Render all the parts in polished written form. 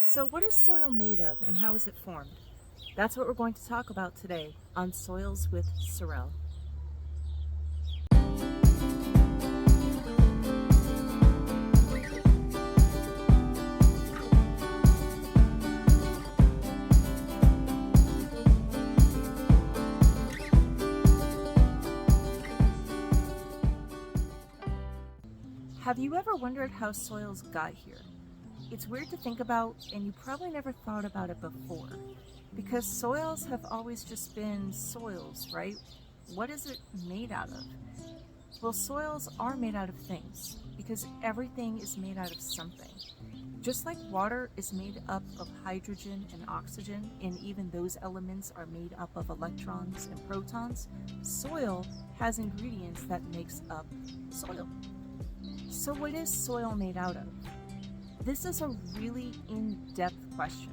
So what is soil made of and how is it formed? That's what we're going to talk about today on Soils with Sorrell. Have you ever wondered how soils got here? It's weird to think about, and you probably never thought about it before, because soils have always just been soils, right? What is it made out of? Well, soils are made out of things, because everything is made out of something. Just like water is made up of hydrogen and oxygen, and even those elements are made up of electrons and protons, soil has ingredients that makes up soil. So what is soil made out of? This is a really in-depth question.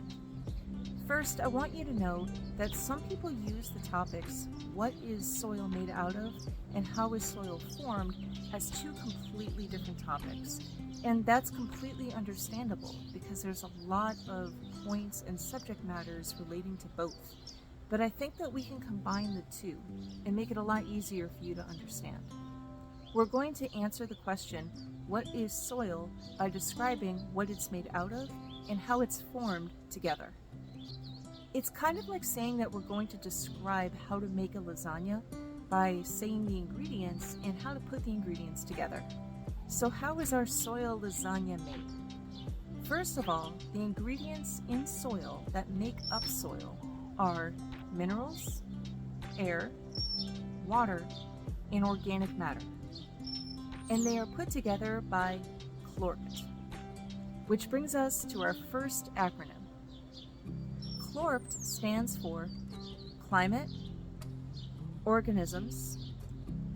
First, I want you to know that some people use the topics, what is soil made out of and how is soil formed, as two completely different topics. And that's completely understandable because there's a lot of points and subject matters relating to both. But I think that we can combine the two and make it a lot easier for you to understand. We're going to answer the question, what is soil, by describing what it's made out of and how it's formed together. It's kind of like saying that we're going to describe how to make a lasagna by saying the ingredients and how to put the ingredients together. So how is our soil lasagna made? First of all, the ingredients in soil that make up soil are minerals, air, water, and organic matter. And they are put together by C.L.O.R.P.T, which brings us to our first acronym. C.L.O.R.P.T stands for climate, organisms,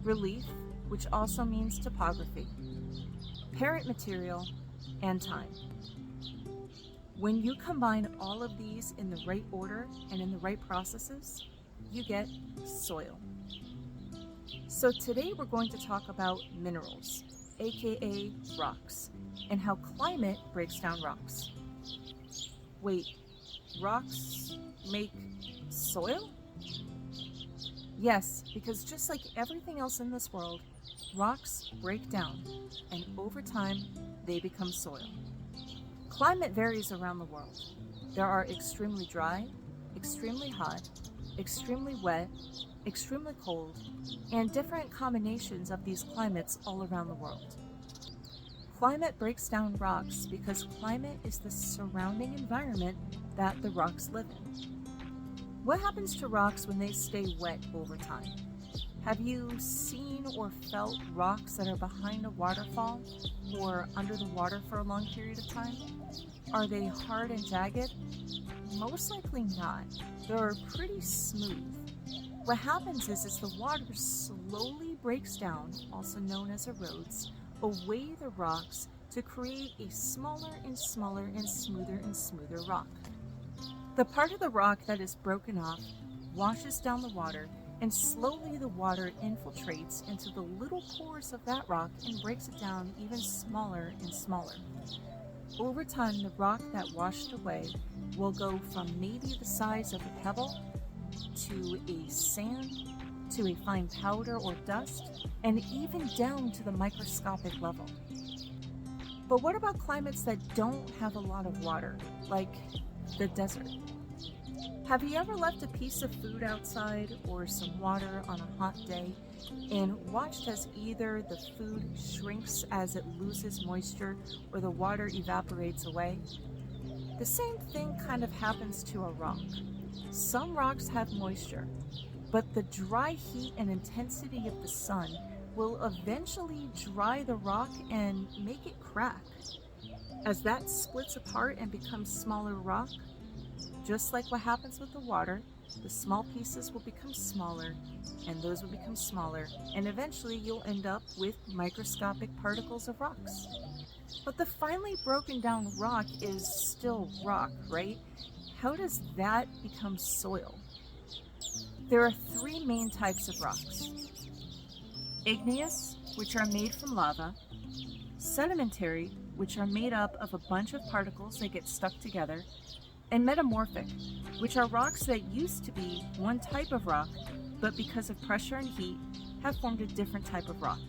relief, which also means topography, parent material, and time. When you combine all of these in the right order and in the right processes, you get soil. So today we're going to talk about minerals, aka rocks, and how climate breaks down rocks. Wait, rocks make soil? Yes, because just like everything else in this world, rocks break down, and over time, they become soil. Climate varies around the world. There are extremely dry, extremely hot, extremely wet, extremely cold, and different combinations of these climates all around the world. Climate breaks down rocks because climate is the surrounding environment that the rocks live in. What happens to rocks when they stay wet over time? Have you seen or felt rocks that are behind a waterfall or under the water for a long period of time? Are they hard and jagged? Most likely not. They're pretty smooth. What happens is the water slowly breaks down, also known as erodes, away the rocks to create a smaller and smaller and smoother rock. The part of the rock that is broken off washes down the water, and slowly the water infiltrates into the little pores of that rock and breaks it down even smaller and smaller. Over time, the rock that washed away will go from maybe the size of a pebble to a sand, to a fine powder or dust, and even down to the microscopic level. But what about climates that don't have a lot of water, like the desert? Have you ever left a piece of food outside or some water on a hot day and watched as either the food shrinks as it loses moisture or the water evaporates away? The same thing kind of happens to a rock. Some rocks have moisture, but the dry heat and intensity of the sun will eventually dry the rock and make it crack. As that splits apart and becomes smaller rock, just like what happens with the water, the small pieces will become smaller, and those will become smaller, and eventually you'll end up with microscopic particles of rocks. But the finely broken down rock is still rock, right? How does that become soil? There are three main types of rocks. Igneous, which are made from lava, sedimentary, which are made up of a bunch of particles that get stuck together, and metamorphic, which are rocks that used to be one type of rock, but because of pressure and heat, have formed a different type of rock.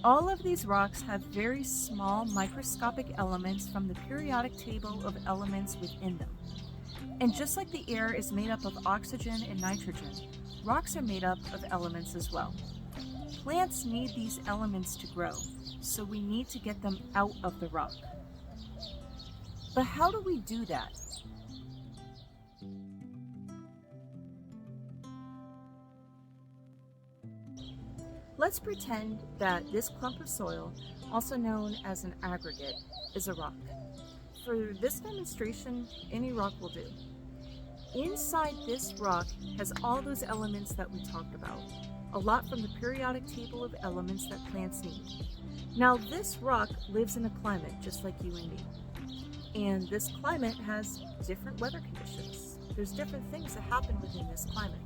All of these rocks have very small microscopic elements from the periodic table of elements within them. And just like the air is made up of oxygen and nitrogen, rocks are made up of elements as well. Plants need these elements to grow, so we need to get them out of the rock. But how do we do that? Let's pretend that this clump of soil, also known as an aggregate, is a rock. For this demonstration, any rock will do. Inside this rock has all those elements that we talked about, a lot from the periodic table of elements that plants need. Now, this rock lives in a climate just like you and me. And this climate has different weather conditions. There's different things that happen within this climate.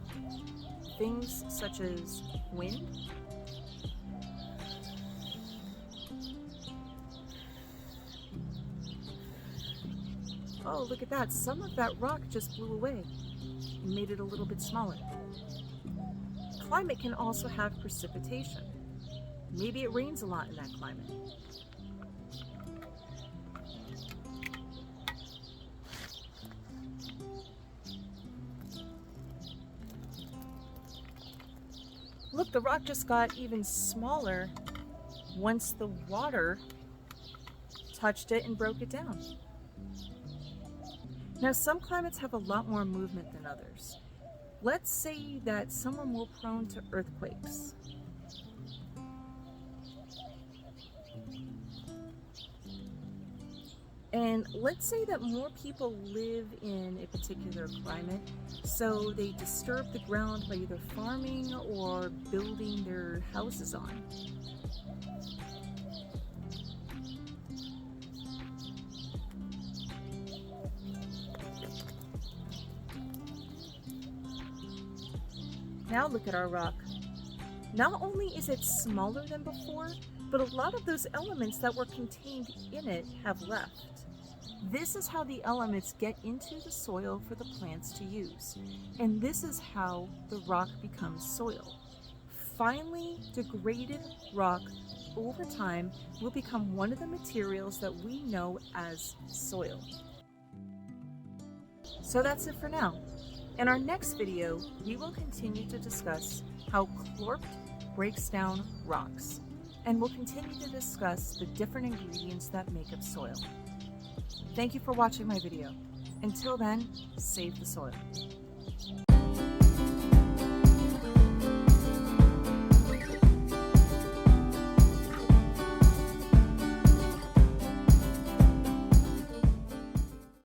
Things such as wind, oh, look at that. Some of that rock just blew away and made it a little bit smaller. Climate can also have precipitation. Maybe it rains a lot in that climate. Look, the rock just got even smaller once the water touched it and broke it down. Now, some climates have a lot more movement than others. Let's say that some are more prone to earthquakes. And let's say that more people live in a particular climate, so they disturb the ground by either farming or building their houses on. Now look at our rock. Not only is it smaller than before, but a lot of those elements that were contained in it have left. This is how the elements get into the soil for the plants to use. And this is how the rock becomes soil. Finely degraded rock over time will become one of the materials that we know as soil. So that's it for now. In our next video, we will continue to discuss how C.L.O.R.P.T breaks down rocks, and we'll continue to discuss the different ingredients that make up soil. Thank you for watching my video. Until then, save the soil.